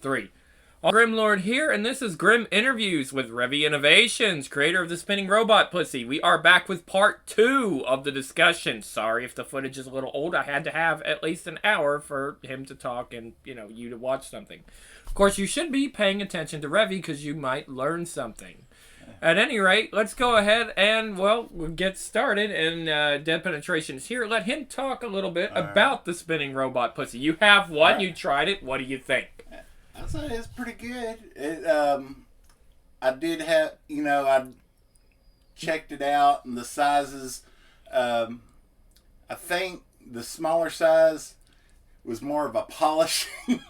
Three. Grimlord here, and this is Grim Interviews with Revy Innovations, creator of the spinning robot pussy. We are back with part 2 of the discussion. Sorry if the footage is a little old. I had to have at least an hour for him to talk and, you to watch something. Of course, you should be paying attention to Revy because you might learn something. At any rate, let's go ahead and, we'll get started. And Dead Penetration is here. Let him talk a little bit about the spinning robot pussy. You have one. You tried it. What do you think? I'd say it's pretty good. I did have, I checked it out, and the sizes, I think the smaller size was more of a polishing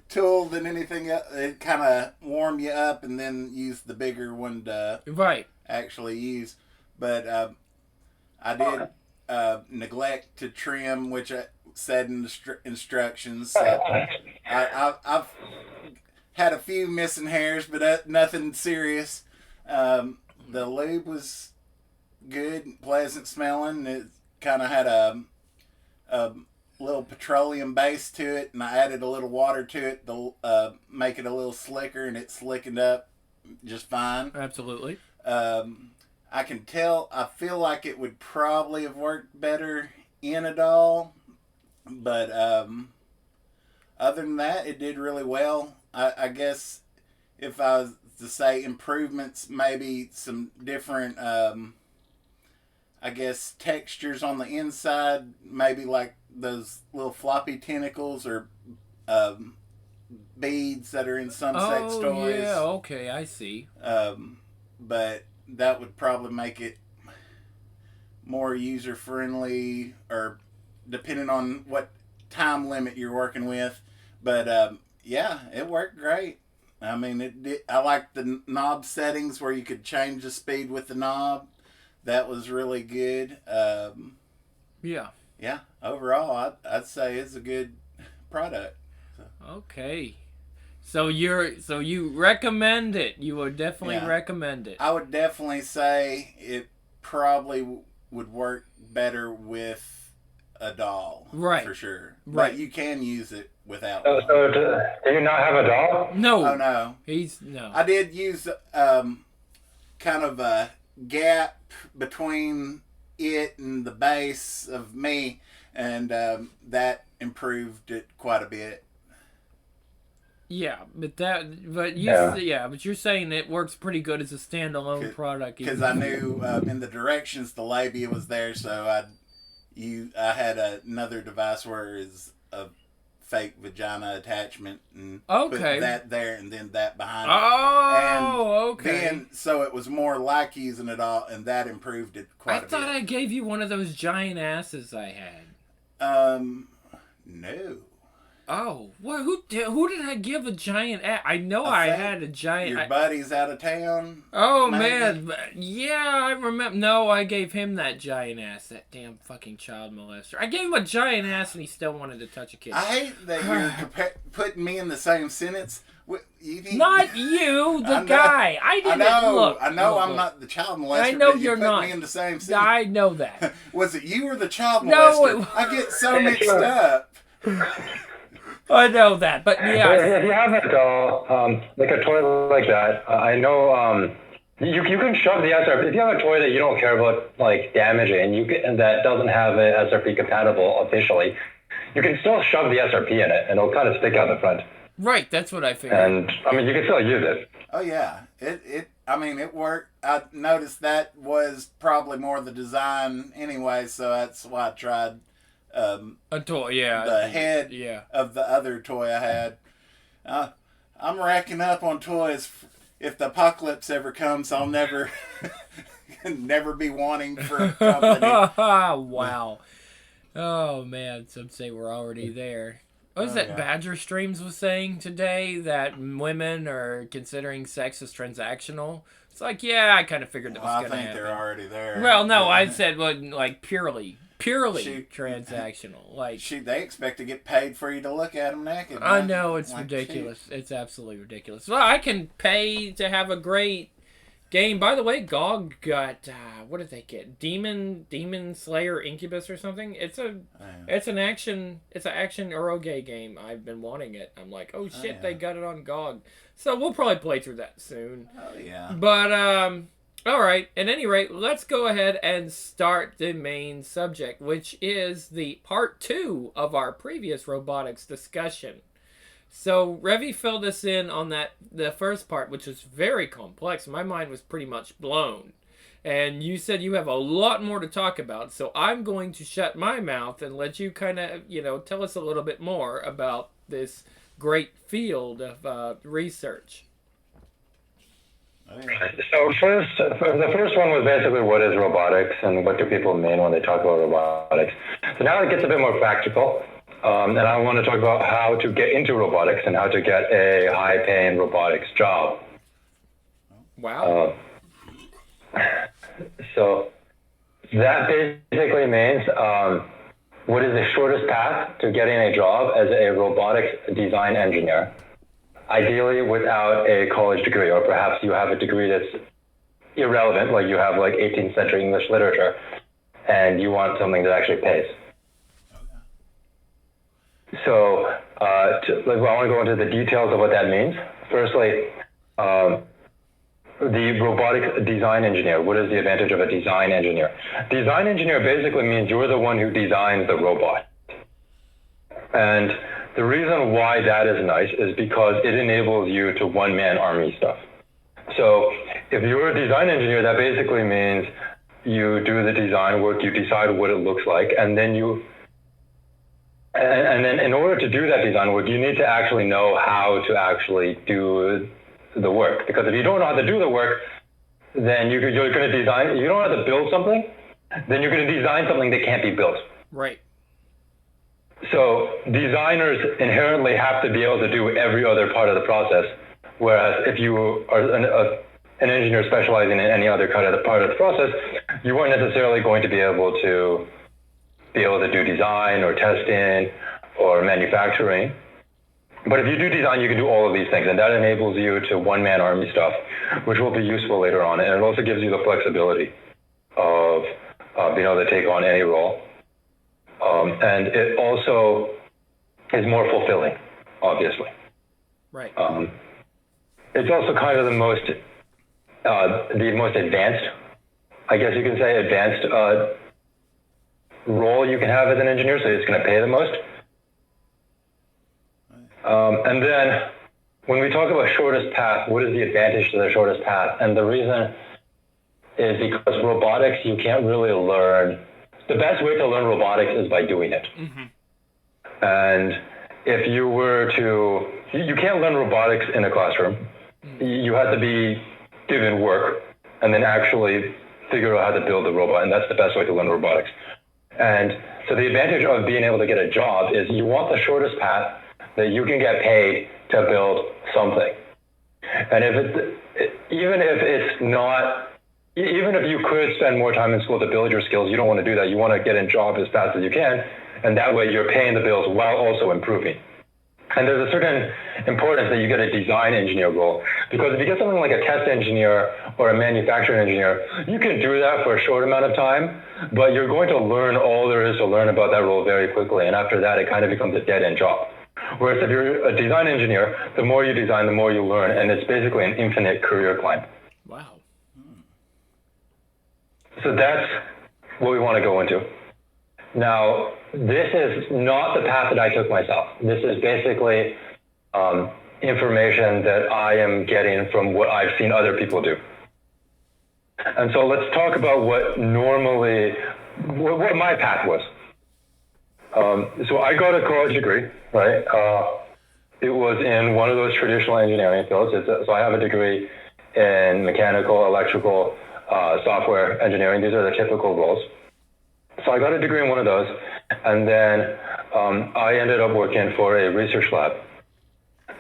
tool than anything else. It kind of warm you up and then use the bigger one to actually use. But I did neglect to trim, which I said in the instructions. I've had a few missing hairs, but nothing serious. The lube was good, pleasant smelling. It kind of had a little petroleum base to it, and I added a little water to it to make it a little slicker, and it slickened up just fine. Absolutely. I can tell, I feel like it would probably have worked better in a doll, but other than that, it did really well. I guess if I was to say improvements, maybe some different, textures on the inside, maybe like those little floppy tentacles or beads that are in some sex toys. Oh, yeah, okay, I see. But that would probably make it more user-friendly, or depending on what time limit you're working with. But yeah, it worked great. I mean, I like the knob settings where you could change the speed with the knob. That was really good. Yeah. Yeah, overall, I'd say it's a good product. So. Okay. So you recommend it. You would definitely recommend it. I would definitely say it probably would work better with a doll. Right. For sure. Right. But you can use it without one. So do you not have a doll? No. Oh, no. No. I did use kind of a gap between it and the base of me, and that improved it quite a bit. Yeah, but you're saying it works pretty good as a standalone product. Because I knew in the directions the labia was there, so I had another device where it's a fake vagina attachment, and put that there and then that behind it. Oh, okay. Then so it was more like using it all, and that improved it quite a bit. I thought I gave you one of those giant asses I had. No. Oh, well, who did I give a giant ass? I know I had a giant... Your buddy's out of town? Oh, maybe? Man. Yeah, I remember. No, I gave him that giant ass, that damn fucking child molester. I gave him a giant ass and he still wanted to touch a kid. I hate that you're putting me in the same sentence. Not you, the guy. I know I'm not the child molester. I know but you're put not. Me in the same sentence. I know that. Was it you or the child molester? No, I get so mixed up. I know that, but yeah. If you have a doll, like a toy like that, I know you can shove the SRP. If you have a toy that you don't care about like damaging, and that doesn't have it SRP compatible officially, you can still shove the SRP in it, and it'll kind of stick out the front. Right, that's what I figured. And I mean, you can still use it. Oh yeah, it worked. I noticed that was probably more the design anyway, so that's why I tried. A toy, yeah. The head of the other toy I had. I'm racking up on toys. If the apocalypse ever comes, I'll never be wanting for company. Wow. Oh, man. Some say we're already there. What was that Badger Streams was saying today? That women are considering sex as transactional? It's like, yeah, I kind of figured that was going to happen. I think they're already there. Well, no, I said, like, purely transactional. Like they expect to get paid for you to look at them naked. I know, it's ridiculous. It's absolutely ridiculous. Well, I can pay to have a great game. By the way, GOG got what did they get? Demon Slayer Incubus or something. It's an action eroge game. I've been wanting it. I'm like, oh shit, they got it on GOG. So we'll probably play through that soon. Oh yeah. But all right. At any rate, let's go ahead and start the main subject, which is the part 2 of our previous robotics discussion. So Revy filled us in on the first part, which was very complex. My mind was pretty much blown. And you said you have a lot more to talk about, so I'm going to shut my mouth and let you kind of, tell us a little bit more about this great field of research. So the first one was basically what is robotics and what do people mean when they talk about robotics. So now it gets a bit more practical. And I want to talk about how to get into robotics and how to get a high-paying robotics job. Wow. So that basically means what is the shortest path to getting a job as a robotics design engineer, ideally without a college degree, or perhaps you have a degree that's irrelevant, like you have like 18th century English literature, and you want something that actually pays. So I want to go into the details of what that means. Firstly, the robotic design engineer. What is the advantage of a design engineer? Design engineer basically means you're the one who designs the robot. And the reason why that is nice is because it enables you to one-man army stuff. So if you're a design engineer, that basically means you do the design work, you decide what it looks like, and then and then in order to do that design work, you need to actually know how to actually do the work. Because if you don't know how to do the work, then you're going to design, you don't know how to build something, then you're going to design something that can't be built. Right. So designers inherently have to be able to do every other part of the process. Whereas if you are an engineer specializing in any other kind of part of the process, you weren't necessarily going to be able to do design or testing or manufacturing. But if you do design, you can do all of these things, and that enables you to one-man army stuff, which will be useful later on. And it also gives you the flexibility of being able to take on any role. And it also is more fulfilling, obviously. Right. It's also kind of the most advanced, I guess you can say, advanced role you can have as an engineer, so it's going to pay the most. And then when we talk about shortest path, what is the advantage to the shortest path? And the reason is because robotics, you can't really learn. The best way to learn robotics is by doing it. Mm-hmm. And if you were to, you can't learn robotics in a classroom. Mm-hmm. You have to be given work and then actually figure out how to build the robot. And that's the best way to learn robotics. And so the advantage of being able to get a job is you want the shortest path that you can get paid to build something. And even if you could spend more time in school to build your skills, you don't want to do that. You want to get a job as fast as you can, and that way you're paying the bills while also improving. And there's a certain importance that you get a design engineer role, because if you get something like a test engineer or a manufacturing engineer, you can do that for a short amount of time, but you're going to learn all there is to learn about that role very quickly, and after that it kind of becomes a dead-end job. Whereas if you're a design engineer, the more you design, the more you learn, and it's basically an infinite career climb. Wow. So that's what we want to go into. Now, this is not the path that I took myself. This is basically information that I am getting from what I've seen other people do. And so let's talk about what my path was. So I got a college degree, right? It was in one of those traditional engineering fields. So I have a degree in mechanical, electrical, software engineering. These are the typical roles. So I got a degree in one of those, and then I ended up working for a research lab.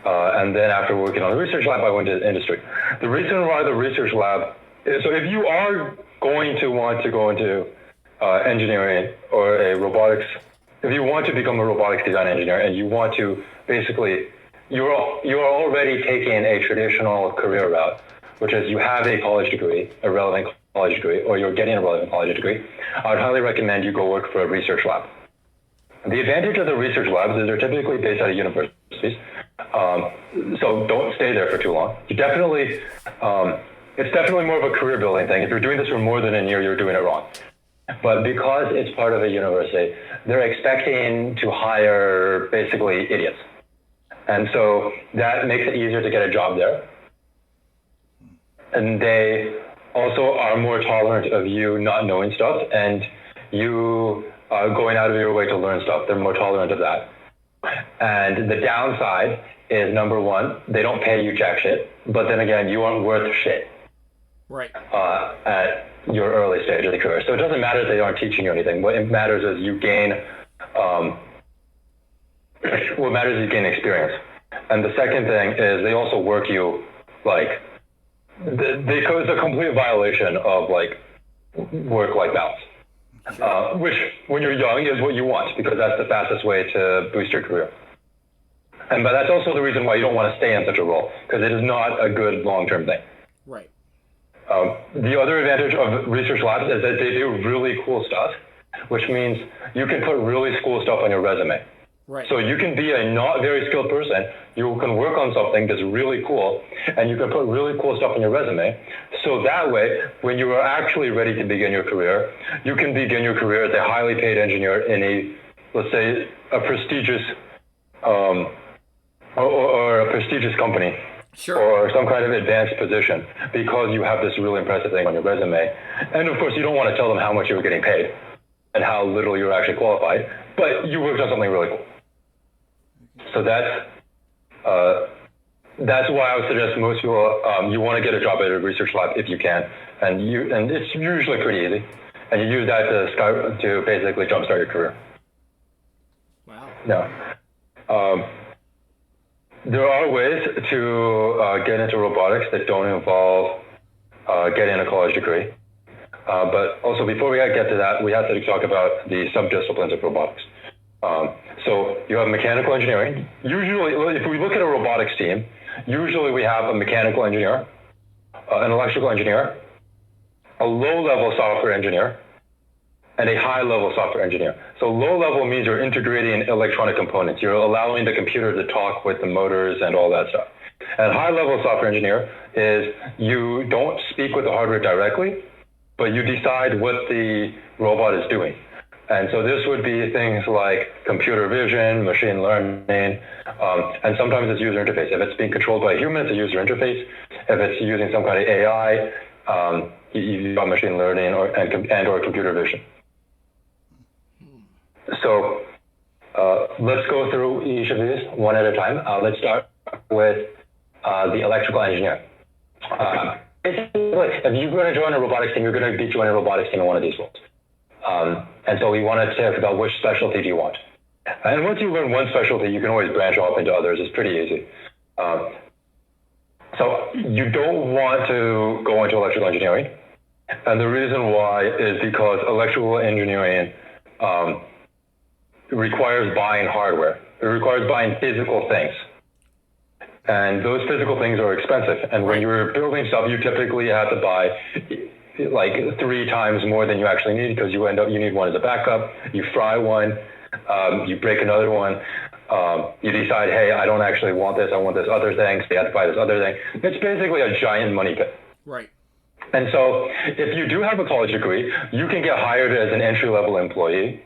And then after working on the research lab, I went to industry. The reason why the research lab is, so if you are going to want to go into engineering or a robotics, if you want to become a robotics design engineer and you want to basically, you're already taking a traditional career route which is you have a college degree, a relevant college degree, or you're getting a relevant college degree, I would highly recommend you go work for a research lab. The advantage of the research labs is they're typically based out of universities, so don't stay there for too long. You definitely, it's definitely more of a career building thing. If you're doing this for more than a year, you're doing it wrong. But because it's part of a university, they're expecting to hire basically idiots. And so that makes it easier to get a job there. And they also are more tolerant of you not knowing stuff and you going out of your way to learn stuff. They're more tolerant of that. And the downside is, number one, they don't pay you jack shit. But then again, you aren't worth shit. Right. At your early stage of the career. So it doesn't matter if they aren't teaching you anything. What matters is you gain experience. And the second thing is they also work you like it's a complete violation of like work-life balance, which when you're young is what you want because that's the fastest way to boost your career. But that's also the reason why you don't want to stay in such a role because it is not a good long-term thing. Right. The other advantage of research labs is that they do really cool stuff, which means you can put really cool stuff on your resume. Right. So you can be a not very skilled person, you can work on something that's really cool, and you can put really cool stuff on your resume. So that way, when you are actually ready to begin your career, you can begin your career as a highly paid engineer in a, let's say, a prestigious, or a prestigious company. Sure. Or some kind of advanced position because you have this really impressive thing on your resume. And of course, you don't want to tell them how much you were getting paid and how little you were actually qualified, but you worked on something really cool. So that's why I would suggest most people, you want to get a job at a research lab if you can. And it's usually pretty easy. And you use that to basically jumpstart your career. Wow. No. There are ways to get into robotics that don't involve getting a college degree. But also, before we get to that, we have to talk about the subdisciplines of robotics. So you have mechanical engineering. Usually, if we look at a robotics team, usually we have a mechanical engineer, an electrical engineer, a low-level software engineer, and a high-level software engineer. So low-level means you're integrating electronic components. You're allowing the computer to talk with the motors and all that stuff. And high-level software engineer is you don't speak with the hardware directly, but you decide what the robot is doing. And so this would be things like computer vision, machine learning, and sometimes it's user interface. If it's being controlled by a human, it's a user interface. If it's using some kind of AI, you've got machine learning or computer vision. So let's go through each of these one at a time. Let's start with the electrical engineer. If you're going to join a robotics team, you're going to be joining a robotics team in one of these roles. And so we want to talk about which specialty do you want. And once you learn one specialty, you can always branch off into others. It's pretty easy. So you don't want to go into electrical engineering. And the reason why is because electrical engineering requires buying hardware. It requires buying physical things. And those physical things are expensive. And when you're building stuff, you typically have to buy like 3 times more than you actually need because you need one as a backup. You fry one, you break another one. You decide, hey, I don't actually want this. I want this other thing. So you have to buy this other thing. It's basically a giant money pit. Right. And so if you do have a college degree, you can get hired as an entry-level employee,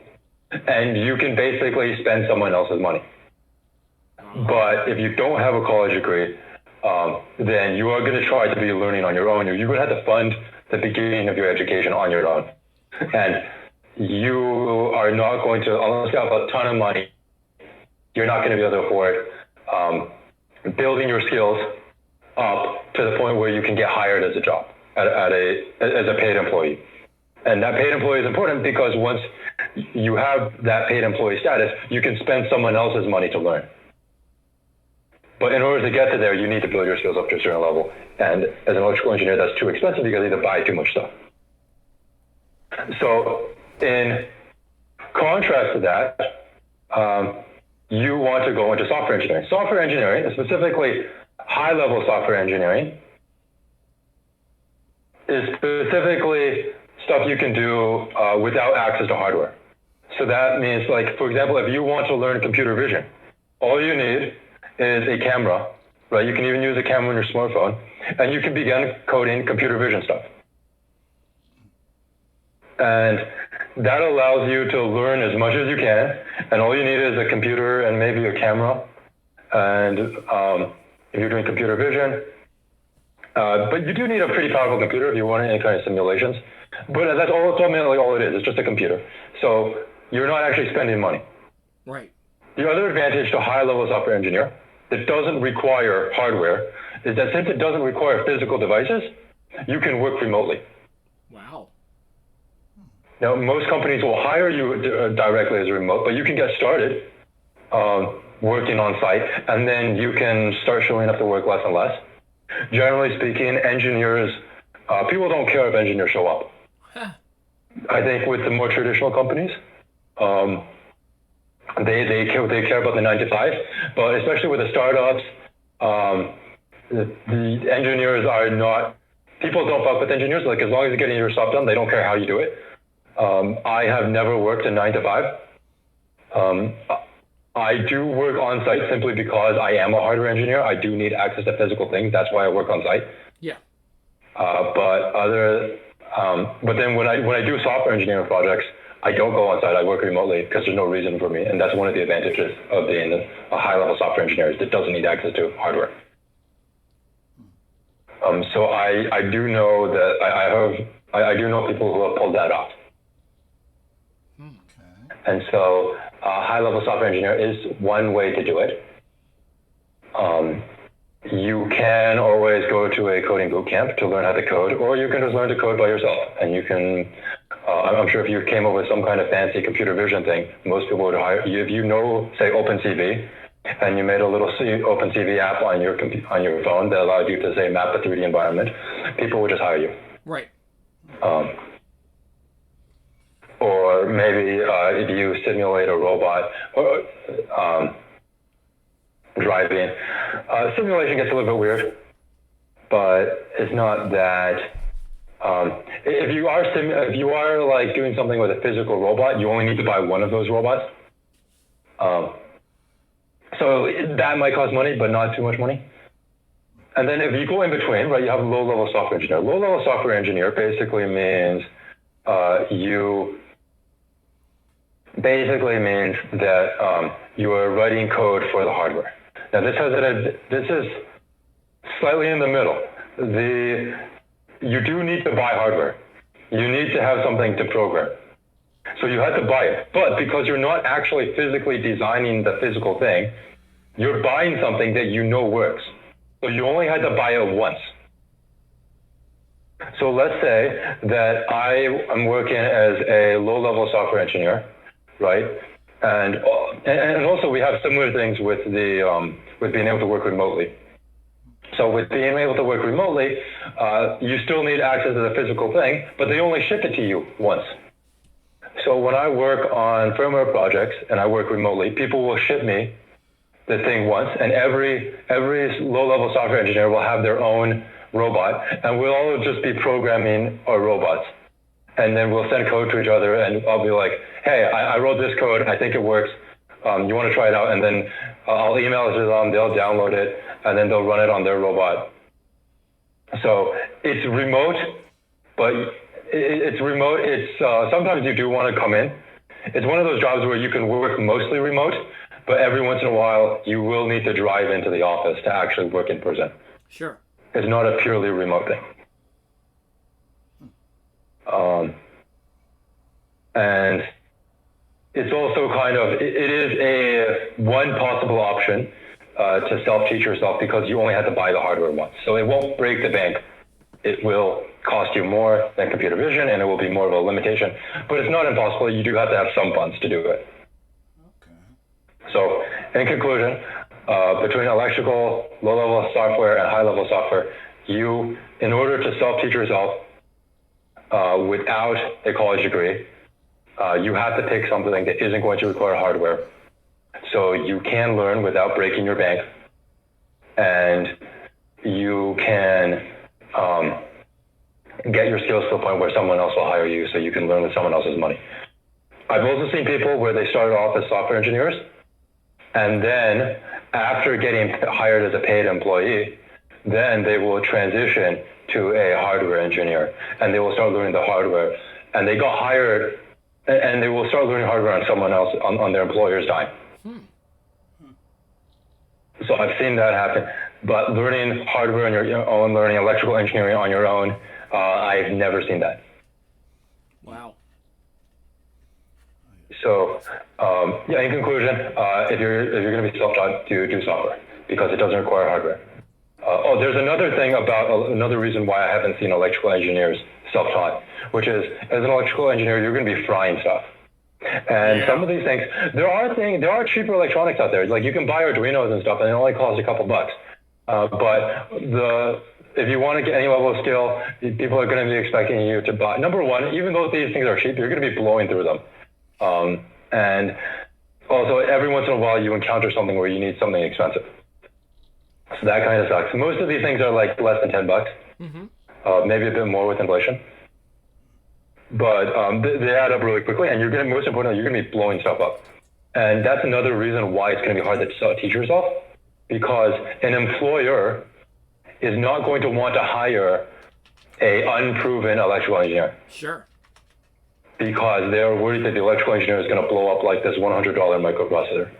and you can basically spend someone else's money. But if you don't have a college degree, then you are going to try to be learning on your own. You're going to have to fund the beginning of your education on your own. And you are not going to, unless you have a ton of money, you're not going to be able to afford building your skills up to the point where you can get hired as a job, as a paid employee. And that paid employee is important because once you have that paid employee status, you can spend someone else's money to learn. But in order to get to there, you need to build your skills up to a certain level. And as an electrical engineer, that's too expensive because you have to buy too much stuff. So in contrast to that, you want to go into software engineering. Software engineering, specifically high-level software engineering, is specifically stuff you can do without access to hardware. So that means, like, for example, if you want to learn computer vision, all you need is a camera, right? You can even use a camera on your smartphone, and you can begin coding computer vision stuff. And that allows you to learn as much as you can, and all you need is a computer and maybe a camera. And if you're doing computer vision, but you do need a pretty powerful computer if you want any kind of simulations. But that's ultimately all it is. It's just a computer. So you're not actually spending money. Right. The other advantage to high-level software engineer that doesn't require hardware is that since it doesn't require physical devices, you can work remotely. Wow. Now, most companies will hire you directly as a remote, but you can get started working on site, and then you can start showing up to work less and less. Generally speaking, engineers, people don't care if engineers show up. Huh. I think with the more traditional companies, they care about the 9 to 5, but especially with the startups, the engineers are not, people don't fuck with engineers. Like, as long as you're getting your stuff done, they don't care how you do it. I have never worked a 9 to 5. I do work on site simply because I am a hardware engineer. I do need access to physical things. That's why I work on site. Yeah. But then when I do software engineering projects, I don't go on site. I work remotely because there's no reason for me, and that's one of the advantages of being a high-level software engineer is it doesn't need access to hardware. So I do know that I do know people who have pulled that off. Okay. And so a high-level software engineer is one way to do it. You can always go to a coding boot camp to learn how to code, or you can just learn to code by yourself. And you can, I'm sure if you came up with some kind of fancy computer vision thing, most people would hire you. If you know, say, OpenCV, and you made a little OpenCV app on your phone that allowed you to, say, map a 3D environment, people would just hire you. Right. Or maybe if you simulate a robot or driving, simulation gets a little bit weird, but it's not that. If you are like doing something with a physical robot, you only need to buy one of those robots. So that might cost money, but not too much money. And then if you go in between, right, you have a low-level software engineer. Low-level software engineer basically means that you are writing code for the hardware. Now this is slightly in the middle. You do need to buy hardware. You need to have something to program. So you have to buy it. But because you're not actually physically designing the physical thing, you're buying something that you know works. So you only had to buy it once. So let's say that I am working as a low-level software engineer, right? And also we have similar things with with being able to work remotely. So with being able to work remotely, you still need access to the physical thing, but they only ship it to you once. So when I work on firmware projects and I work remotely, people will ship me the thing once, and every low-level software engineer will have their own robot, and we'll all just be programming our robots. And then we'll send code to each other, and I'll be like, hey, I wrote this code, I think it works. You want to try it out? And then I'll email it to them, they'll download it, and then they'll run it on their robot. So it's remote, but it's remote. It's sometimes you do want to come in. It's one of those jobs where you can work mostly remote, but every once in a while you will need to drive into the office to actually work in person. Sure. It's not a purely remote thing. And it's also it is a one possible option to self-teach yourself because you only have to buy the hardware once. So it won't break the bank. It will cost you more than computer vision, and it will be more of a limitation. But it's not impossible. You do have to have some funds to do it. Okay. So in conclusion, between electrical, low-level software, and high-level software, in order to self-teach yourself without a college degree, you have to pick something that isn't going to require hardware. So you can learn without breaking your bank, and you can get your skills to the point where someone else will hire you so you can learn with someone else's money. I've also seen people where they started off as software engineers, and then after getting hired as a paid employee, then they will transition to a hardware engineer, and they will start learning the hardware, and they got hired, and they will start learning hardware on someone else, on their employer's dime. So I've seen that happen, but learning hardware on your own, learning electrical engineering on your own, I've never seen that. Wow. So, yeah, in conclusion, if you're going to be self-taught, do software, because it doesn't require hardware. There's another thing about another reason why I haven't seen electrical engineers self-taught, which is, as an electrical engineer, you're going to be frying stuff. And some of these things, there are cheaper electronics out there. Like, you can buy Arduinos and stuff, and it only costs a couple bucks. But if you want to get any level of skill, people are going to be expecting you to buy. Number one, even though these things are cheap, you're going to be blowing through them. And also, every once in a while, you encounter something where you need something expensive. So that kind of sucks. Most of these things are like less than $10, maybe a bit more with inflation. But they add up really quickly, and most importantly, you're going to be blowing stuff up. And that's another reason why it's going to be hard to teach yourself, because an employer is not going to want to hire a unproven electrical engineer. Sure. Because they're worried that the electrical engineer is going to blow up like this $100 microprocessor.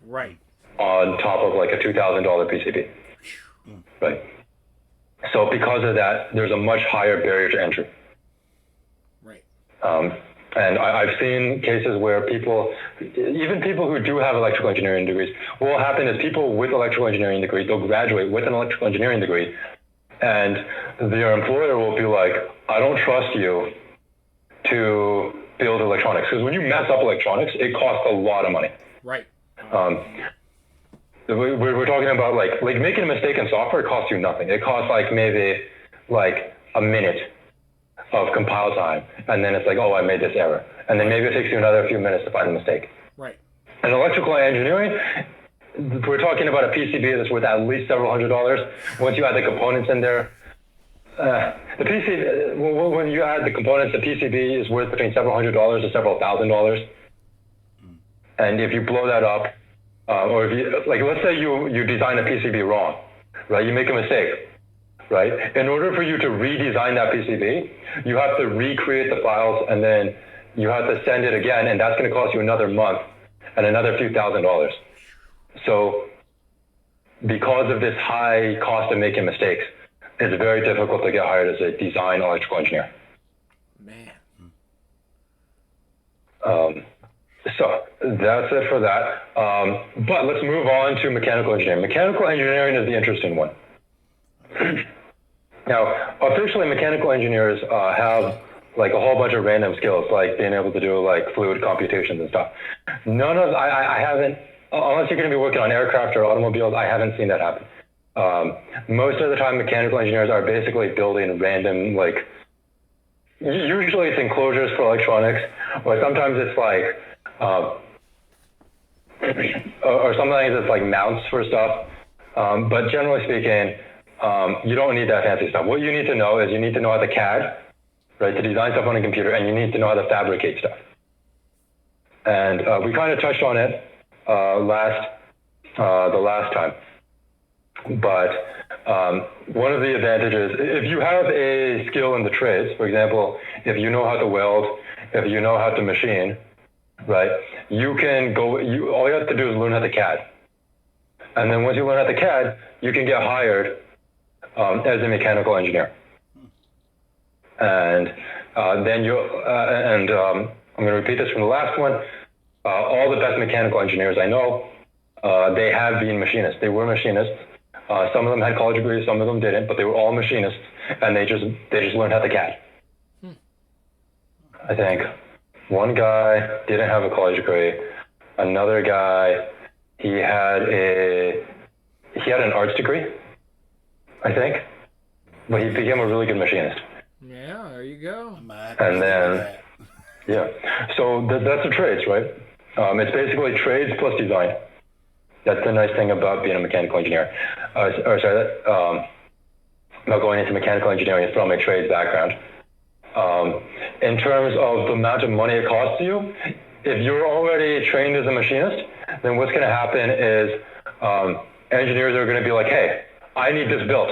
Right. On top of like a $2,000 PCB. Right. So because of that, there's a much higher barrier to entry. Right. And I've seen cases where even people who do have electrical engineering degrees, what will happen is people with electrical engineering degrees, they'll graduate with an electrical engineering degree, and their employer will be like, I don't trust you to build electronics. Because when you mess up electronics, it costs a lot of money. Right. We're talking about like making a mistake in software costs you nothing. It costs maybe a minute of compile time, and then it's like, oh, I made this error, and then maybe it takes you another few minutes to find the mistake. Right. In electrical engineering, we're talking about a PCB that's worth at least several $100s. Once you add the components in there, the PCB, when you add the components, the PCB is worth between several $100s to several $1,000s. And if you blow that up, or if you, let's say you design a PCB wrong, right? You make a mistake, right? In order for you to redesign that PCB, you have to recreate the files, and then you have to send it again, and that's going to cost you another month and another few $1,000s. So because of this high cost of making mistakes, it's very difficult to get hired as a design electrical engineer. Man. So that's it for that. But let's move on to mechanical engineering. Mechanical engineering is the interesting one. Now, officially, mechanical engineers have a whole bunch of random skills, like being able to do fluid computations and stuff. I haven't, unless you're going to be working on aircraft or automobiles, I haven't seen that happen. Most of the time, mechanical engineers are basically building random, usually it's enclosures for electronics, or sometimes it's or sometimes it's mounts for stuff. But generally speaking, you don't need that fancy stuff. What you need to know is you need to know how to CAD, right, to design stuff on a computer, and you need to know how to fabricate stuff. And we kind of touched on it the last time. But one of the advantages, if you have a skill in the trades, for example, if you know how to weld, if you know how to machine, right, you can go, all you have to do is learn how to CAD. And then once you learn how to CAD, you can get hired as a mechanical engineer. And then I'm going to repeat this from the last one. All the best mechanical engineers I know, they have been machinists. They were machinists. Some of them had college degrees, some of them didn't, but they were all machinists, and they just learned how to CAD. I think one guy didn't have a college degree. Another guy, he had an arts degree, I think, but he became a really good machinist. Yeah, there you go. And then, yeah, so that's the trades, right? It's basically trades plus design. That's the nice thing about being a mechanical engineer. About going into mechanical engineering from a trades background. In terms of the amount of money it costs you, if you're already trained as a machinist, then what's going to happen is engineers are going to be like, hey, I need this built.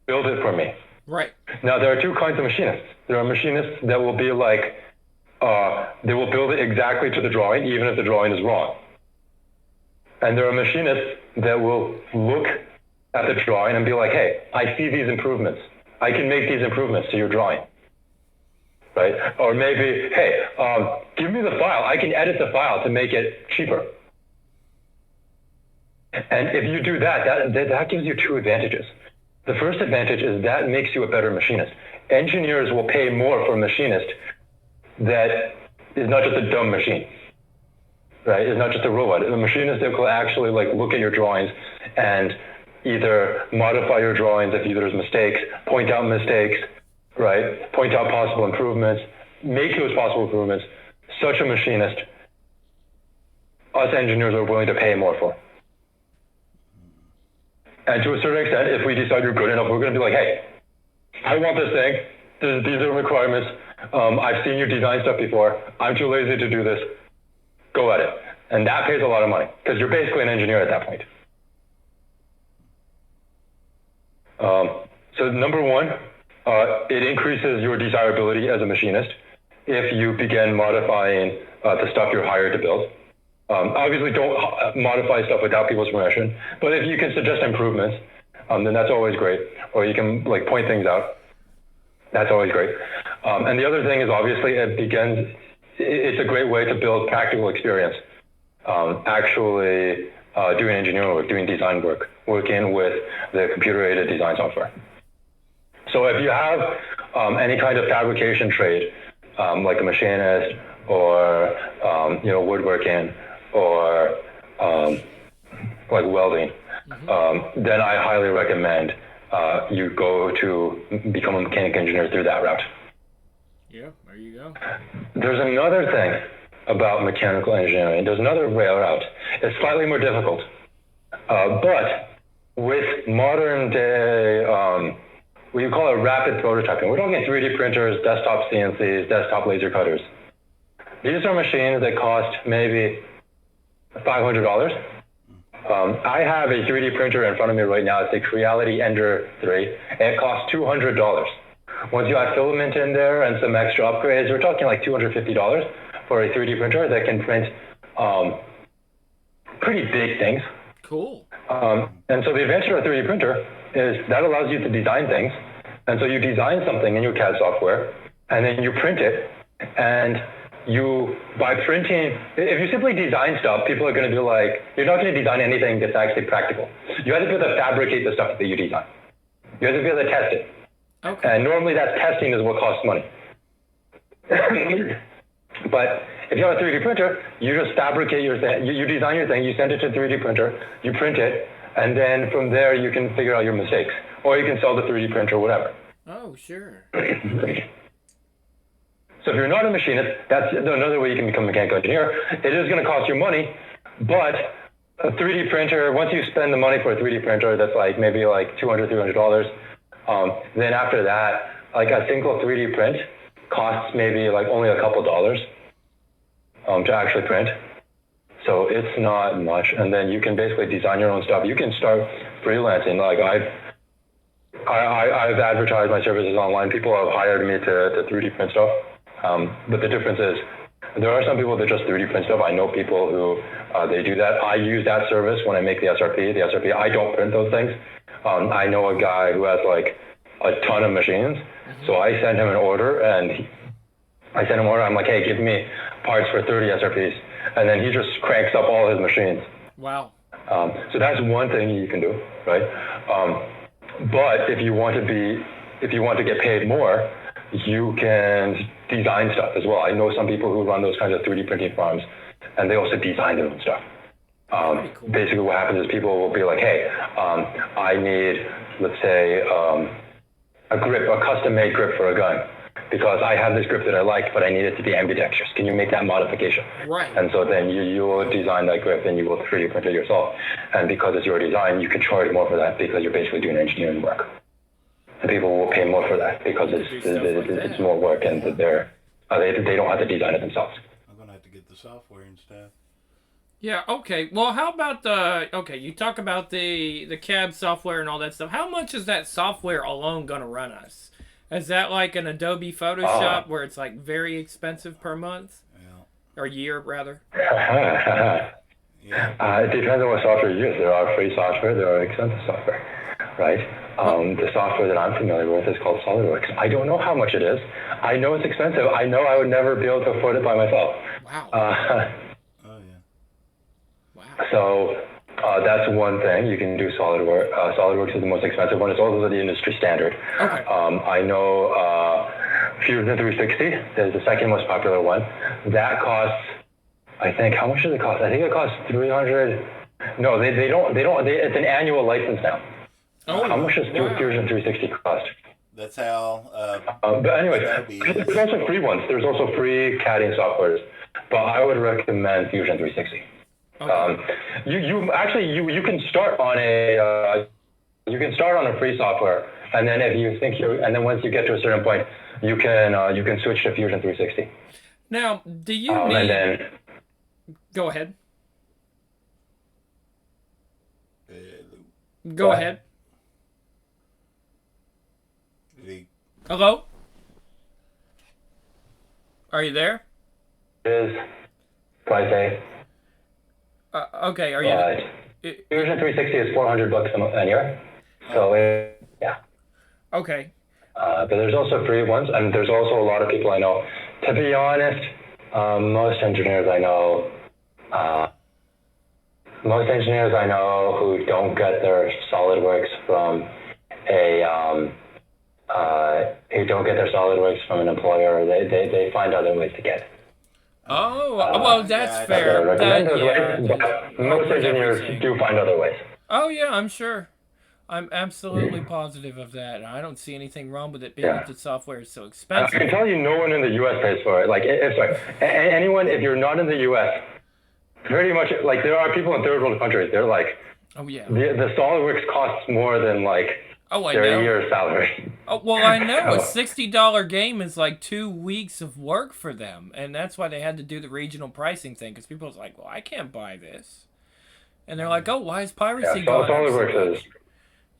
Build it for me. Right. Now, there are two kinds of machinists. There are machinists that will be like, they will build it exactly to the drawing, even if the drawing is wrong. And there are machinists that will look at the drawing and be like, hey, I see these improvements. I can make these improvements to your drawing. Right? Or maybe, hey, give me the file. I can edit the file to make it cheaper. And if you do that, that gives you two advantages. The first advantage is that makes you a better machinist. Engineers will pay more for a machinist that is not just a dumb machine, right? It's not just a robot. A machinist that will actually like look at your drawings and either modify your drawings if there's mistakes, point out mistakes, right? Point out possible improvements, make those possible improvements. Such a machinist, us engineers are willing to pay more for. And to a certain extent, if we decide you're good enough, we're going to be like, hey, I want this thing. These are the requirements. I've seen you design stuff before. I'm too lazy to do this. Go at it. And that pays a lot of money because you're basically an engineer at that point. So number one, it increases your desirability as a machinist if you begin modifying the stuff you're hired to build. Obviously, don't modify stuff without people's permission, but if you can suggest improvements, then that's always great. Or you can like point things out. That's always great. And the other thing is obviously it's a great way to build practical experience. Actually doing engineering work, doing design work, working with the computer-aided design software. So if you have any kind of fabrication trade, like a machinist or woodworking or like welding, then I highly recommend you go to become a mechanical engineer through that route. Yeah, there you go. There's another thing about mechanical engineering. There's another route. It's slightly more difficult. But with modern day, we call it rapid prototyping. We're talking 3D printers, desktop CNCs, desktop laser cutters. These are machines that cost maybe $500. I have a 3D printer in front of me right now. It's a Creality Ender 3, and it costs $200. Once you add filament in there and some extra upgrades, we're talking like $250 for a 3D printer that can print pretty big things. Cool. And so the advantage of a 3D printer is that allows you to design things. And so you design something in your CAD software, and then you print it, and by printing, if you simply design stuff, people are going to be like, you're not going to design anything that's actually practical. You have to be able to fabricate the stuff that you design. You have to be able to test it. Okay. And normally that testing is what costs money. But if you have a 3D printer, you just fabricate your thing. You design your thing, you send it to a 3D printer, you print it, and then from there you can figure out your mistakes. Or you can sell the 3D printer or whatever. Oh, sure. So if you're not a machinist, that's another way you can become a mechanical engineer. It is going to cost you money, but a 3D printer, once you spend the money for a 3D printer, that's like maybe like $200, $300. Then after that, like a single 3D print costs maybe like only a couple dollars to actually print. So it's not much. And then you can basically design your own stuff. You can start freelancing. Like I've advertised my services online. People have hired me to 3D print stuff. But the difference is there are some people that just 3D print stuff. I know people who they do that. I use that service when I make the SRP. The SRP, I don't print those things. I know a guy who has like a ton of machines. So I send him an order and I'm like, hey, give me parts for 30 SRPs. And then he just cranks up all his machines. Wow. So that's one thing you can do, right? But if you want to get paid more, you can design stuff as well. I know some people who run those kinds of 3D printing farms, and they also design their own stuff. Cool. Basically what happens is people will be like, hey, I need, let's say, a custom-made grip for a gun, because I have this grip that I like, but I need it to be ambidextrous. Can you make that modification? Right. And so then you will design that grip and you will 3D print it yourself. And because it's your design, you can charge more for that because you're basically doing engineering work. and people will pay more for that because it's more work and they don't have to design it themselves. I'm gonna have to get the software and stuff. Yeah, okay. Well, how about you talk about the CAD software and all that stuff. How much is that software alone going to run us? Is that like an Adobe Photoshop where it's like very expensive per month? Yeah. Or year, rather? Yeah. It depends on what software you use. There are free software, there are expensive software, right? The software that I'm familiar with is called Solidworks. I don't know how much it is. I know it's expensive. I know I would never be able to afford it by myself. Wow. Oh, yeah. Wow. So that's one thing. You can do SolidWorks. SolidWorks is the most expensive one. It's also the industry standard. Okay. I know Fusion 360 is the second most popular one. That costs, I think, how much does it cost? I think it costs $300. No, they don't. It's an annual license now. Oh, how much does Fusion 360 cost? That's how. But anyway, there's also free ones. There's also free CADing softwares, but I would recommend Fusion 360. Okay. You can start on a free software, and then if you think and then once you get to a certain point, you can switch to Fusion 360. Now, do you need? And then go ahead. Go ahead. Hello? Are you there? Is what I say. Okay, are you? Fusion 360 is $400 a year. So yeah. Okay. But there's also free ones, and there's also a lot of people I know. To be honest, most engineers I know who don't get their SolidWorks from an employer, they find other ways to get it. Oh, well, that's fair. Most engineers do find other ways. Oh, yeah, I'm sure. I'm absolutely positive of that. I don't see anything wrong with it being that the software is so expensive. I can tell you no one in the U.S. pays for it. Like, anyone, if you're not in the U.S., pretty much, like, there are people in third world countries, they're like, oh, yeah. The SolidWorks costs more than, like, their year's salary. Oh, well, I know. A $60 game is like 2 weeks of work for them. And that's why they had to do the regional pricing thing. Because people was like, well, I can't buy this. And they're like, oh, why is piracy going up? SolidWorks is...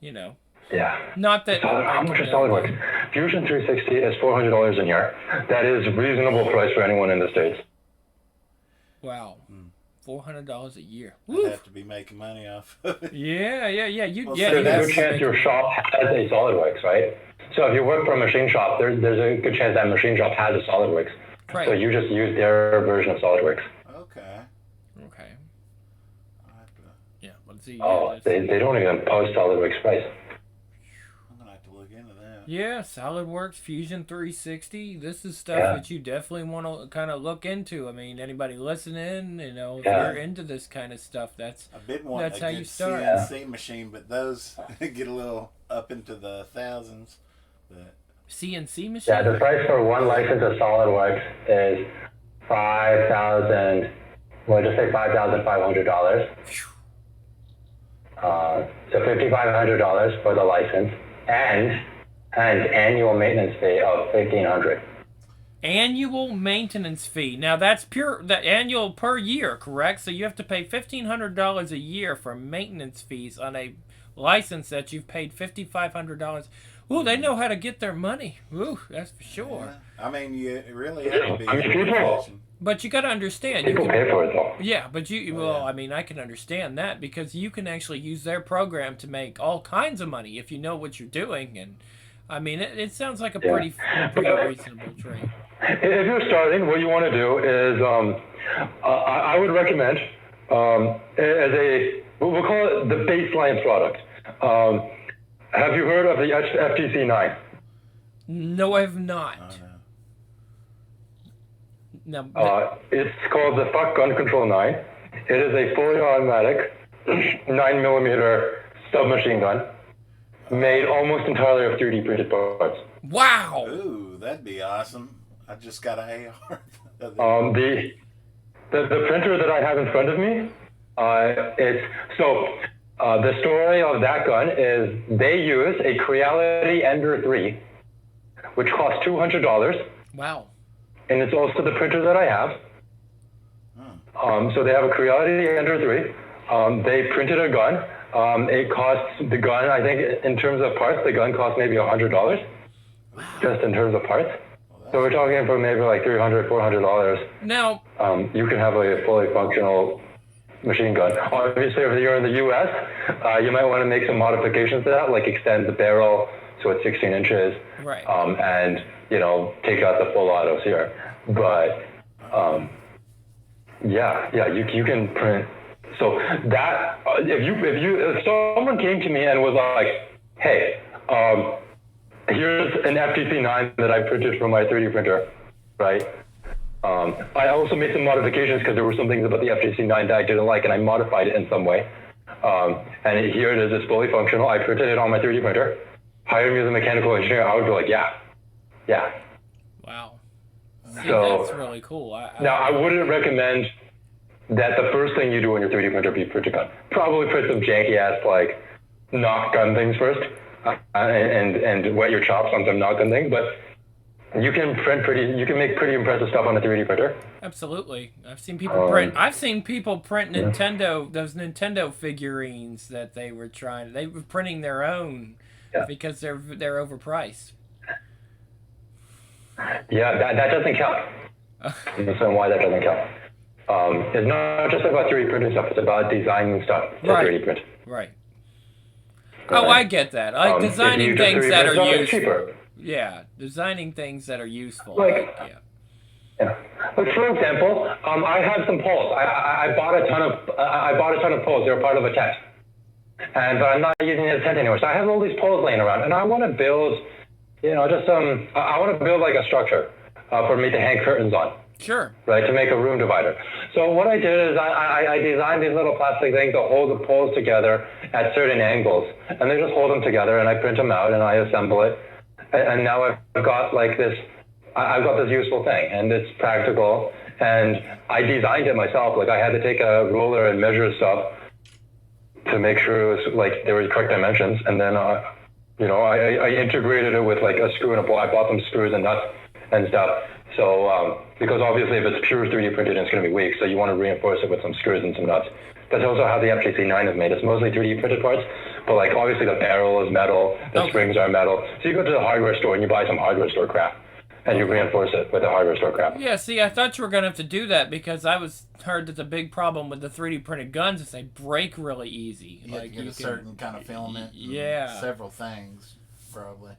You know. Yeah. Not that... How much is SolidWorks? Fusion 360 is $400 a year. That is reasonable price for anyone in the States. Wow. $400 a year. I'd have to be making money off of it. Yeah. There's a good chance your shop has a SolidWorks, right? So if you work for a machine shop, there's a good chance that machine shop has a SolidWorks. Right. So you just use their version of SolidWorks. Okay. Yeah, let's see. They don't even post SolidWorks price. I'm going to have to look into that. Yeah, SolidWorks, Fusion 360. This is stuff that you definitely want to kind of look into. I mean, anybody listening, if you're into this kind of stuff, that's I've been wanting that's a how good you start. CNC machine, but those get a little up into the thousands. But CNC machine? Yeah, the price for one license of SolidWorks is $5,500. So $5,500 for the license and annual maintenance fee of $1,500. Annual maintenance fee. Now that's the annual per year, correct? So you have to pay $1,500 a year for maintenance fees on a license that you've paid $5,500. Ooh, they know how to get their money. Ooh, that's for sure. Yeah. I mean, you really have to be. But you got to understand. People pay for it though. Yeah, but I mean, I can understand that because you can actually use their program to make all kinds of money if you know what you're doing. And I mean, it sounds like a pretty reasonable trade. If you're starting, what you want to do is, I would recommend, we'll call it the baseline product. Have you heard of the FTC 9? No, I have not. No. It's called the Fuck Gun Control 9. It is a fully automatic 9mm submachine gun made almost entirely of 3D printed parts. Wow! Ooh, that'd be awesome. I just got an AR. The printer that I have in front of me, The story of that gun is they use a Creality Ender 3, which costs $200. Wow. And it's also the printer that I have. So they have a Creality Ender 3. They printed a gun. It costs the gun, I think, in terms of parts, the gun costs maybe $100, just in terms of parts. So we're talking about maybe like $300, $400. Now, You can have a fully functional machine gun. Obviously, if you're in the U.S., you might want to make some modifications to that, like extend the barrel so it's 16 inches, right. And take out the full autos here. But you can print. So that if someone came to me and was like, hey, here's an FTC9 that I printed from my 3D printer, right? I also made some modifications because there were some things about the FTC9 that I didn't like, and I modified it in some way. And here it is, it's fully functional. I printed it on my 3D printer. Hired me as a mechanical engineer. I would be like, yeah. Wow. See, So that's really cool. I wouldn't recommend that the first thing you do on your 3D printer be print a gun. Probably print some janky ass like knock gun things first, and wet your chops on some knock gun things. But you can make pretty impressive stuff on a 3D printer. Absolutely. I've seen people print Nintendo, those Nintendo figurines that they were printing their own because they're overpriced. Yeah, that doesn't count. Understand why that doesn't count. It's not just about 3D printing stuff, it's about designing stuff to 3D print. Right. Oh, I get that. I like designing things that are useful. Cheaper. Yeah, designing things that are useful. Like for example, I have some poles. I bought a ton of poles. They're part of a tent, and I'm not using the tent anymore. So I have all these poles laying around, and I want to build, I want to build like a structure for me to hang curtains on. Sure. Right, to make a room divider. So what I did is I designed these little plastic things to hold the poles together at certain angles, and they just hold them together, and I print them out, and I assemble it, and now I've got like this. I've got this useful thing, and it's practical, and I designed it myself. Like I had to take a ruler and measure stuff to make sure it was like there were correct dimensions, and then I integrated it with like a screw and a bolt. I bought some screws and nuts and stuff. So because obviously if it's pure 3D printed, it's going to be weak, so you want to reinforce it with some screws and some nuts. That's also how the FTC9 is made. It's mostly 3D printed parts, but like obviously the barrel is metal, the springs are metal. So you go to the hardware store and you buy some hardware store crap, and you reinforce it with the hardware store crap. Yeah, see, I thought you were going to have to do that because I heard that the big problem with the 3D printed guns is they break really easy. You have to get a certain kind of filament. Yeah. Several things, probably.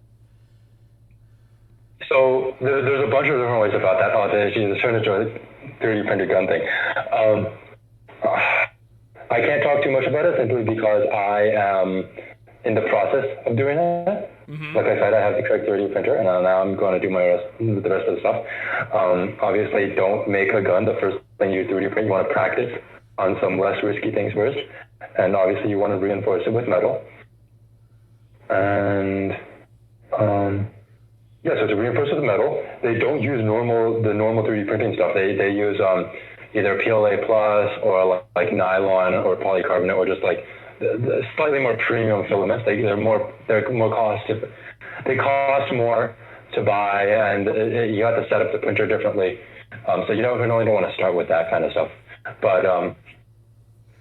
So there's a bunch of different ways about that. Just turn into a 3D printed gun thing. I can't talk too much about it simply because I am in the process of doing that. Mm-hmm. Like I said, I have the correct 3D printer, and now I'm going to do the rest of the stuff. Obviously, don't make a gun the first thing you 3D print. You want to practice on some less risky things first, and obviously you want to reinforce it with metal. And so to reinforce with metal, they don't use the normal 3D printing stuff. They use either PLA plus or like nylon or polycarbonate or just like the slightly more premium filaments. They're more cost. They cost more to buy, and you have to set up the printer differently. So you don't want to start with that kind of stuff. But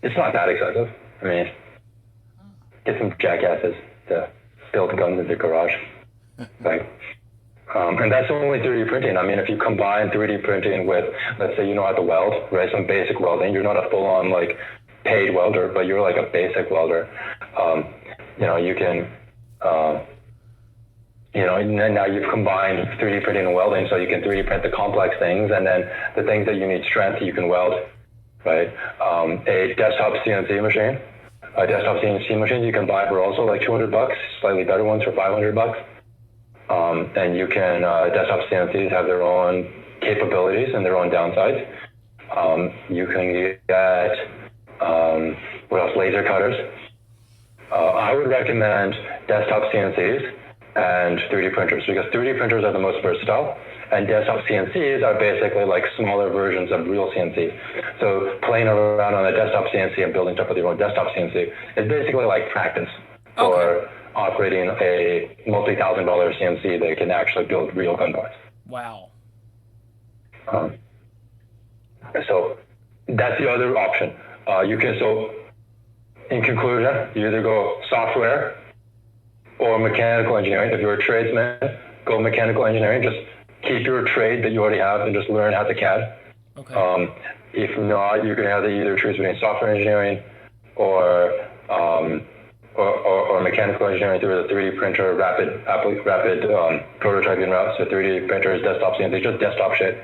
it's not that expensive. I mean, get some jackasses to build guns in their garage. Like. And that's only 3D printing. I mean, if you combine 3D printing with, let's say you know how to weld, right? Some basic welding. You're not a full-on like paid welder, but you're like a basic welder. You can, and now you've combined 3D printing and welding, so you can 3D print the complex things, and then the things that you need strength, you can weld, right? A desktop CNC machine. Desktop CNC machines you can buy for also like $200. Slightly better ones for $500. And you can, desktop CNCs have their own capabilities and their own downsides. You can get, laser cutters. I would recommend desktop CNCs and 3D printers, because 3D printers are the most versatile, and desktop CNCs are basically like smaller versions of real CNC. So playing around on a desktop CNC and building stuff with your own desktop CNC is basically like practice for operating a multi-$1,000 CNC that can actually build real gun parts. Wow. So that's the other option. In conclusion, you either go software or mechanical engineering. If you're a tradesman, go mechanical engineering. Just keep your trade that you already have and just learn how to CAD. Okay. If not, you're going to have to either choose between software engineering or mechanical engineering through the 3D printer, rapid prototyping route. So 3D printers, desktop CNC, just desktop shit.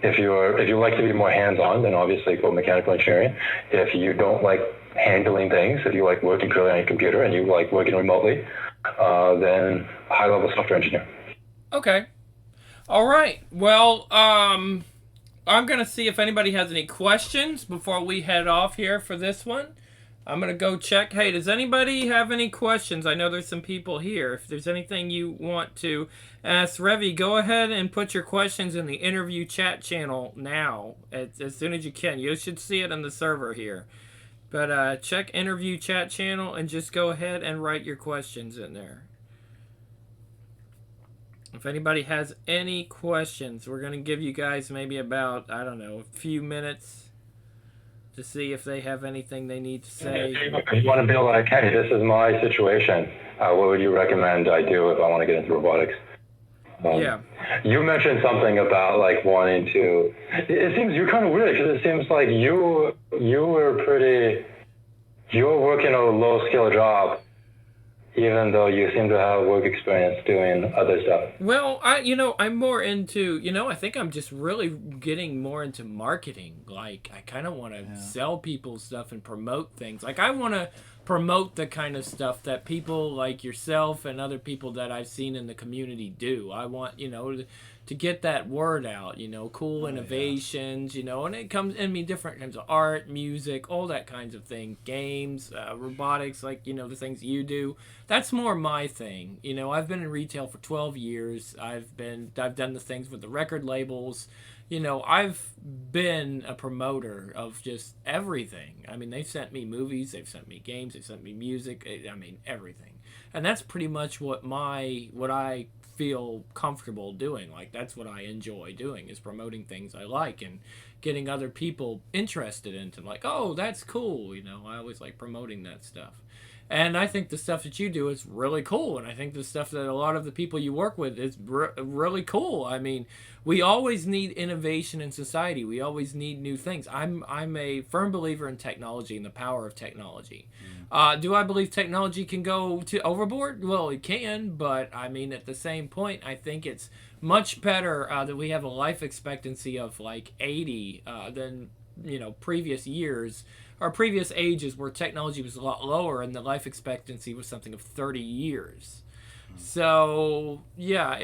If you like to be more hands-on, then obviously go mechanical engineering. If you don't like handling things, if you like working purely on your computer and you like working remotely, then high-level software engineer. Okay. All right. Well, I'm going to see if anybody has any questions before we head off here for this one. I'm going to go check. Hey, does anybody have any questions? I know there's some people here. If there's anything you want to ask Revy, go ahead and put your questions in the interview chat channel now, as soon as you can. You should see it on the server here. But check interview chat channel and just go ahead and write your questions in there. If anybody has any questions, we're going to give you guys maybe about, I don't know, a few minutes to see if they have anything they need to say. If you want to be like, hey, this is my situation, what would you recommend I do if I want to get into robotics? Yeah. You mentioned something about like wanting to. It seems you're kind of weird because it seems like you were working a low skill job, even though you seem to have work experience doing other stuff. Well, I'm more into, I think I'm just really getting more into marketing. Like, I kind of want to sell people stuff and promote things. Like, I want to promote the kind of stuff that people like yourself and other people that I've seen in the community do. I want, to get that word out, cool innovations, and it comes in different kinds of art, music, all that kinds of thing, games, robotics, like, the things you do. That's more my thing. I've been in retail for 12 years. I've done the things with the record labels. I've been a promoter of just everything. I mean, they've sent me movies, they've sent me games, they've sent me music, everything. And that's pretty much what I feel comfortable doing. Like, that's what I enjoy doing, is promoting things I like and getting other people interested into, like, oh, that's cool. I always like promoting that stuff. And I think the stuff that you do is really cool. And I think the stuff that a lot of the people you work with is really cool. I mean, we always need innovation in society. We always need new things. I'm a firm believer in technology and the power of technology. Do I believe technology can go to overboard? Well, it can. But, I mean, at the same point, I think it's much better that we have a life expectancy of, like, 80 than, previous years. Our previous ages where technology was a lot lower and the life expectancy was something of 30 years. So, yeah,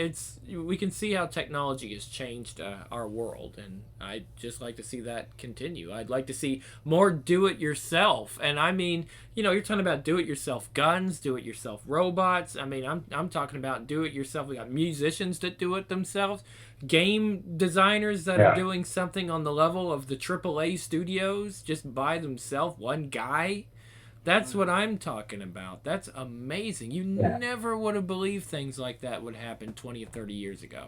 we can see how technology has changed our world, and I'd just like to see that continue. I'd like to see more do-it-yourself, and I mean, you're talking about do-it-yourself guns, do-it-yourself robots. I mean, I'm talking about do-it-yourself. We got musicians that do it themselves, game designers that are doing something on the level of the AAA studios just by themselves, one guy. That's what I'm talking about. That's amazing. You never would have believed things like that would happen 20 or 30 years ago.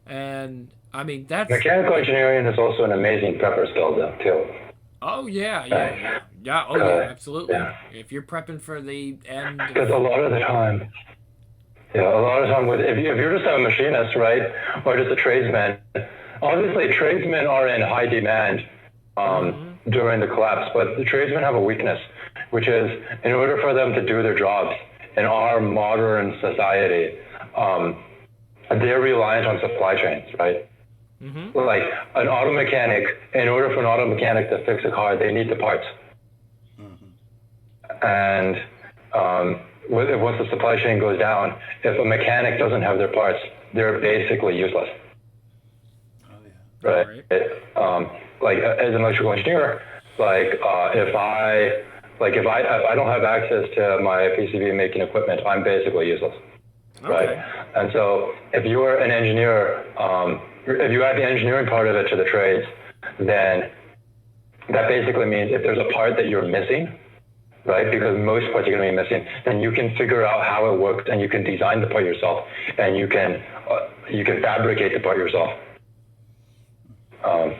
And, I mean, that's... Mechanical engineering is also an amazing prepper skill, though, too. Oh, yeah. Absolutely. Yeah. If you're prepping for the end... Because a lot of the time, if you're just a machinist, right, or just a tradesman, obviously tradesmen are in high demand during the collapse, but the tradesmen have a weakness, which is in order for them to do their jobs in our modern society, they're reliant on supply chains, right? Like an auto mechanic, in order for an auto mechanic to fix a car, they need the parts. And once the supply chain goes down, if a mechanic doesn't have their parts, they're basically useless. Right? Like as an electrical engineer, like if I Like if I don't have access to my PCB making equipment, I'm basically useless. Right. And so if you are an engineer, if you add the engineering part of it to the trades, then that basically means if there's a part that you're missing, right, because most parts are going to be missing, then you can figure out how it works and you can design the part yourself and you can fabricate the part yourself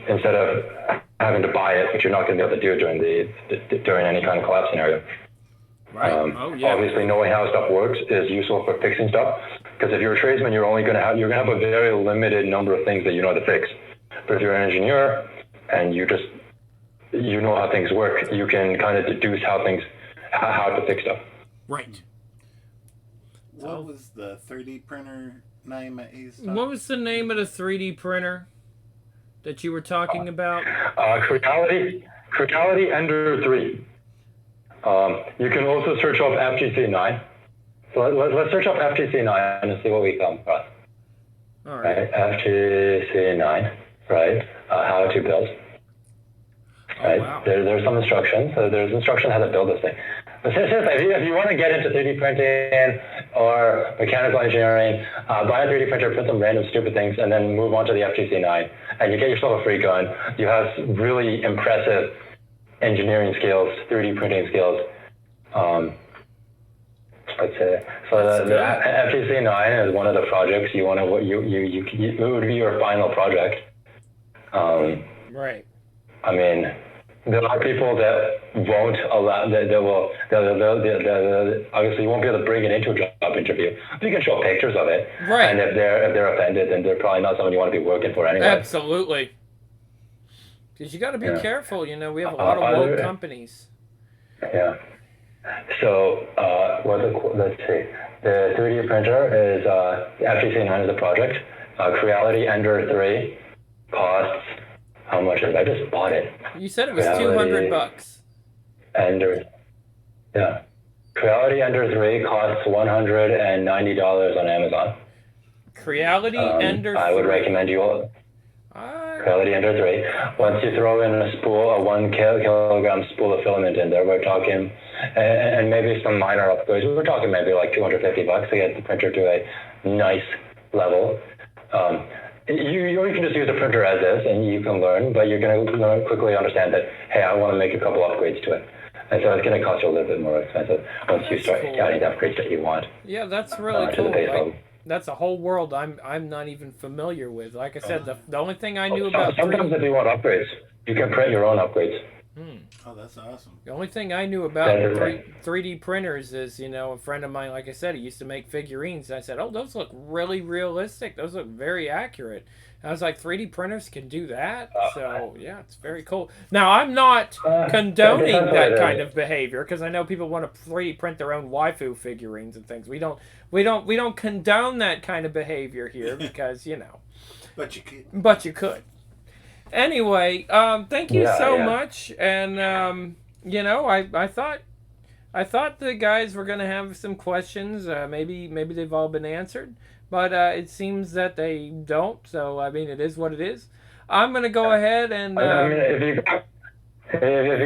instead of having to buy it, which you're not going to be able to do during any kind of collapse scenario. Right. Obviously, knowing how stuff works is useful for fixing stuff. Because if you're a tradesman, you're going to have a very limited number of things that you know how to fix. But if you're an engineer and you know how things work, you can kind of deduce how to fix stuff. Right. What was the 3D printer name that he's talking? What was the name of the 3D printer that you were talking about? Creality Ender 3. You can also search up FGC9. So let's search up FGC9 and see what we come across. All right. FGC9, right? How to build. Right. Wow. There's some instructions. So there's instructions how to build this thing. But seriously, if you want to get into 3D printing or mechanical engineering, buy a 3D printer, print some random stupid things, and then move on to the FGC9, and you get yourself a free gun. You have really impressive engineering skills, 3D printing skills. Let's say so. The FGC9 is one of the projects you want to. It would be your final project. Right. I mean, there are people that won't allow. They'll obviously you won't be able to bring it into a job interview. You can show pictures of it. Right. And if they're offended, then they're probably not someone you want to be working for anyway. Absolutely. Because you got to be careful, we have a lot of woke companies. Yeah. So, let's see. The 3D printer is, FGC9 is a project. Creality Ender 3 costs, how much is it? I just bought it. You said it was $200. Ender, yeah. Creality Ender 3 costs $190 on Amazon. Creality Ender 3. I would recommend you all. Creality Ender 3. Once you throw in a 1 kilogram spool of filament in there, we're talking, and maybe some minor upgrades, we're talking maybe like $250 to get the printer to a nice level. You can just use the printer as is, and you can learn, but you're going to quickly understand that, hey, I want to make a couple upgrades to it. And so it's going to cost you a little bit more expensive once you start adding the upgrades that you want. Yeah, that's really cool. That's a whole world I'm not even familiar with. Like I said, the only thing I knew about... Sometimes if you want upgrades, you can print your own upgrades. Oh, that's awesome. The only thing I knew about 3D printers is, a friend of mine, like I said, he used to make figurines. And I said, oh, those look really realistic. Those look very accurate. And I was like, 3D printers can do that? So, yeah, it's very cool. Now, I'm not condoning that kind of behavior, because I know people want to 3D print their own waifu figurines and things. We don't condone that kind of behavior here, because, But you could. But you could. Anyway, thank you so much, and I thought the guys were gonna have some questions. Maybe they've all been answered, but it seems that they don't. So I mean, it is what it is. I'm gonna go ahead and. I mean, if you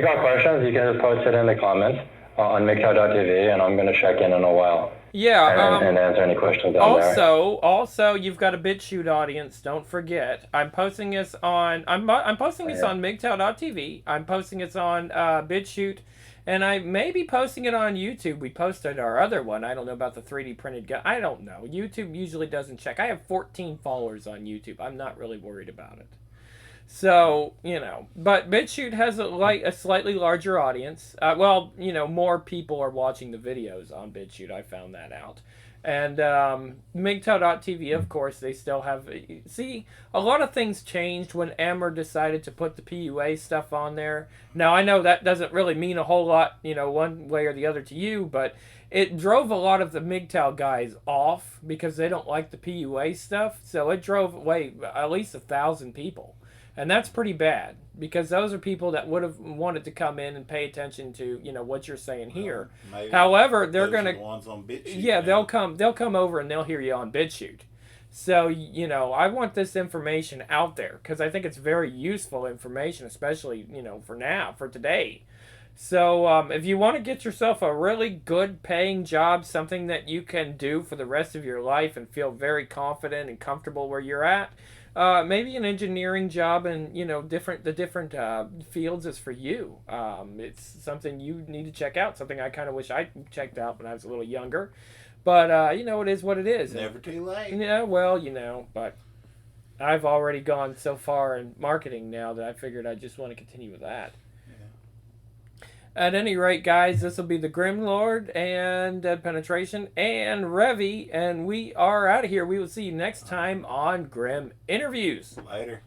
got questions, you can just post it in the comments on mixout.tv, and I'm gonna check in a while. Yeah, and answer any questions down there. Also, you've got a BitChute audience. Don't forget. I'm posting this on. I'm posting this on MGTOW.tv. I'm posting this on BitChute, and I may be posting it on YouTube. We posted our other one. I don't know about the 3D printed guy. I don't know. YouTube usually doesn't check. I have 14 followers on YouTube. I'm not really worried about it. So, but BitChute has a slightly larger audience. More people are watching the videos on BitChute. I found that out. And MGTOW.tv, of course, they still have... See, a lot of things changed when Amber decided to put the PUA stuff on there. Now, I know that doesn't really mean a whole lot, one way or the other to you, but it drove a lot of the MGTOW guys off because they don't like the PUA stuff. So it drove away at least 1,000 people. And that's pretty bad, because those are people that would have wanted to come in and pay attention to, what you're saying here. However, they're going to... ones on BitChute, yeah, they'll come over and they'll hear you on BitChute. So, I want this information out there, because I think it's very useful information, especially, for today. So if you want to get yourself a really good paying job, something that you can do for the rest of your life and feel very confident and comfortable where you're at, maybe an engineering job in different fields is for you. It's something you need to check out. Something I kind of wish I checked out when I was a little younger, but it is what it is. Never too late. Yeah, well, but I've already gone so far in marketing now that I figured I just want to continue with that. At any rate, guys, this will be the Grim Lord and Dead Penetration and Revy, and we are out of here. We will see you next time on Grim Interviews. Later.